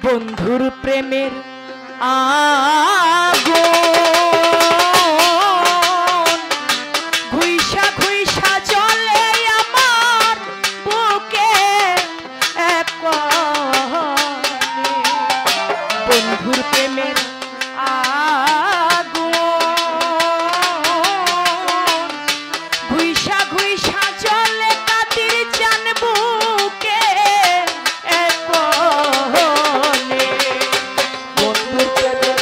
বন্ধুর প্রেমের আগুন ঘুইসা ঘুইসা জ্বলে আমার বুকে এক কোণে। বন্ধুর প্রেমের আগুন ঘুইসা ঘুইসা জ্বলে কাতির জান বুকে এক কোণে। বন্ধুর প্রেমের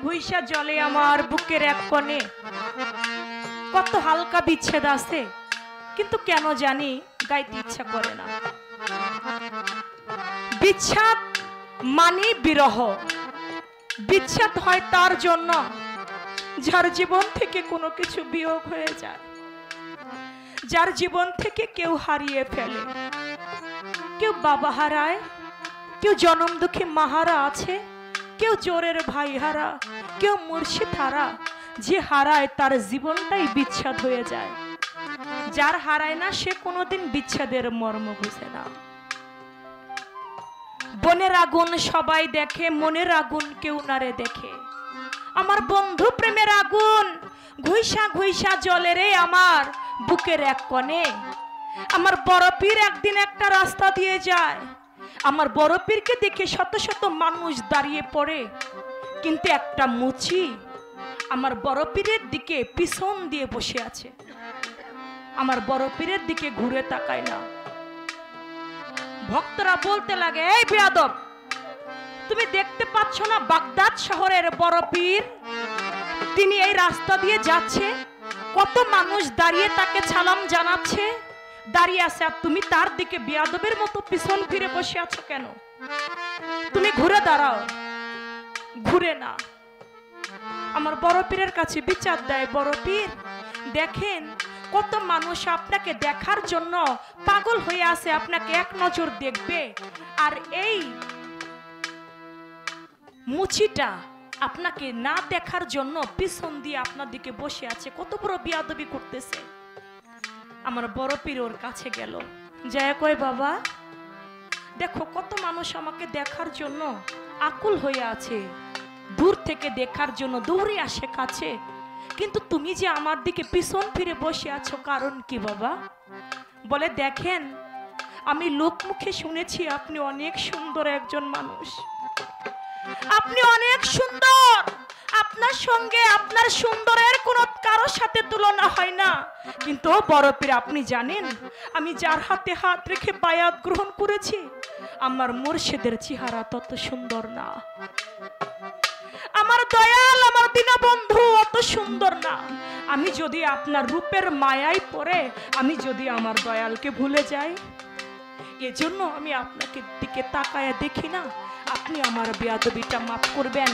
ঘুইসা জলে আমার বুকের এক কোণে। কত হালকা বিচ্ছেদ আছে, কিন্তু কেন জানি গাইতে ইচ্ছা করে না। বিচ্ছেদ মানে বিরহ। বিচ্ছেদ হয় তার জন্য যার জীবন থেকে কোনো কিছু বিয়োগ হয়ে যায়, যার জীবন থেকে কেউ হারিয়ে ফেলে। কেউ বাবা হারায়, কেউ জনম দুঃখী মাহারা আছে, কেউ জোরের ভাই হারা, কেউ মুর্শিদ হারা। যে হারায় তার জীবনটাই বিচ্ছেদ হয়ে যায়, যার হারায় না সে কোনোদিন বিচ্ছেদের মর্ম বুঝে না। বনের আগুন সবাই দেখে, মনের আগুন কেউ নারে দেখে। আমার বন্ধু প্রেমের আগুন ঘুইসা ঘুইসা জ্বলে রে আমার বুকের এক কোণে। আমার বড় পীর একদিন একটা রাস্তা দিয়ে যায়, আমার বড় পীরকে দেখে শত শত মানুষ দাঁড়িয়ে পড়ে, কিন্তু একটা মুচি আমার বড় পীরের দিকে পিছন দিয়ে বসে আছে, আমার বড় পীরের দিকে ঘুরে তাকায় না। ভক্তরা বলতে লাগে, এই বেয়াদব, তুমি দেখতে পাচ্ছ না বাগদাদ শহরের বড় পীর তিনি এই রাস্তা দিয়ে যাচ্ছে, কত মানুষ দাঁড়িয়ে তাকে সালাম জানাচ্ছে, দাঁড়িয়ে আছে, আর তুমি তার দিকে বেয়াদবের মতো পিছন ফিরে বসে আছো কেন? তুমি ঘুরে দাঁড়াও। ঘুরে না। আমার বড় পীরের কাছে বিচার দেয়, বড় পীর দেখেন কত মানুষ আপনাকে দেখার জন্য পাগল হয়ে আছে, আপনাকে এক নজর দেখবে, আর এই মুচিটা আপনাকে না দেখার জন্য পিছন দিয়ে আপনার দিকে বসে আছে, কত বড় বিয়াদবি করতেছে। আমার বড় পীর ওর কাছে গেল, যায় কয়, বাবা দেখো কত মানুষ আমাকে দেখার জন্য আকুল হয়ে আছে, দূর থেকে দেখার জন্য দৌড়ে আসে কাছে, কিন্তু তুমি যে আমার দিকে পিছন ফিরে বসে আছো, কারণ কি বাবা? বলে, দেখেন আমি লোকমুখে শুনেছি আপনি অনেক সুন্দর একজন মানুষ, আপনি অনেক সুন্দর, আপনার সঙ্গে আপনার সুন্দরের কোনো কারোর সাথে তুলনা হয় না, কিন্তু বড় পীর আপনি জানেন আমি যার হাতে হাত রেখে বায়াত গ্রহণ করেছি আমার মুর্শিদের চেহারা তত সুন্দর না, আমার দয়াল আমার দীনবন্ধু অত সুন্দর না, আমি যদি আপনার রূপের মায়ায় পড়ে আমি যদি আমার দয়ালকে ভুলে যাই, এজন্য আমি আপনাকে দিকে তাকায়া দেখি না, আপনি আমার বেয়াদবিটা মাফ করবেন।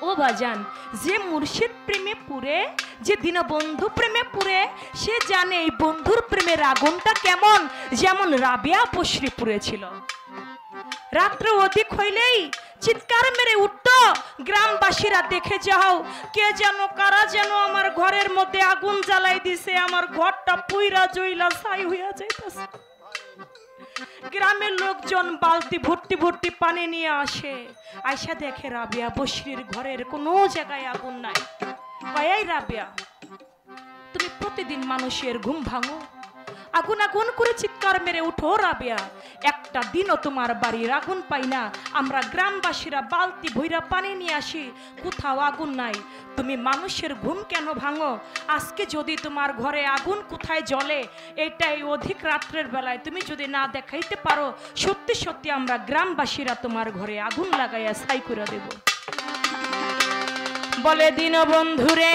ও বাজান, যে মুর্শিদ প্রেমে পুরে, যে দীনবন্ধু প্রেমে পুরে, সে জানে এই বন্ধুর প্রেমের আগুনটা কেমন, যেমন রাবিয়া বসরি পুড়েছিল। রাত্রে অধিক হইলেই চিৎকার মেরে উঠত, গ্রামবাসীরা দেখে যাও, কে যেন কারা যেন আমার ঘরের মধ্যে আগুন জ্বালাই দিছে, আমার ঘরটা পুইরা জইলা ছাই হইয়া যাইতাছে। গ্রামের লোকজন বালতি ভর্তি ভর্তি পানি নিয়ে আসে, আয়সা দেখে রাবিয়া বসরির ঘরের কোনো জায়গায় আগুন নাই। কয়, রাবিয়া তুমি প্রতিদিন মানুষের ঘুম ভাঙো, আগুন আগুন করে চিৎকার মেরে উঠো, রাবিয়া একটা দিনও তোমার বাড়ির আগুন পাই না, আমরা গ্রামবাসীরা বালতি ভইরা পানি নিয়ে আসি, কোথাও আগুন নাই, তুমি মানুষের ঘুম কেন ভাঙো? আজকে যদি তোমার ঘরে আগুন কোথায় জ্বলে, এটাই অধিক রাত্রের বেলায় তুমি যদি না দেখাইতে পারো, সত্যি সত্যি আমরা গ্রামবাসীরা তোমার ঘরে আগুন লাগাইয়া ছাই করে দেব। বলে, দীনবন্ধুরে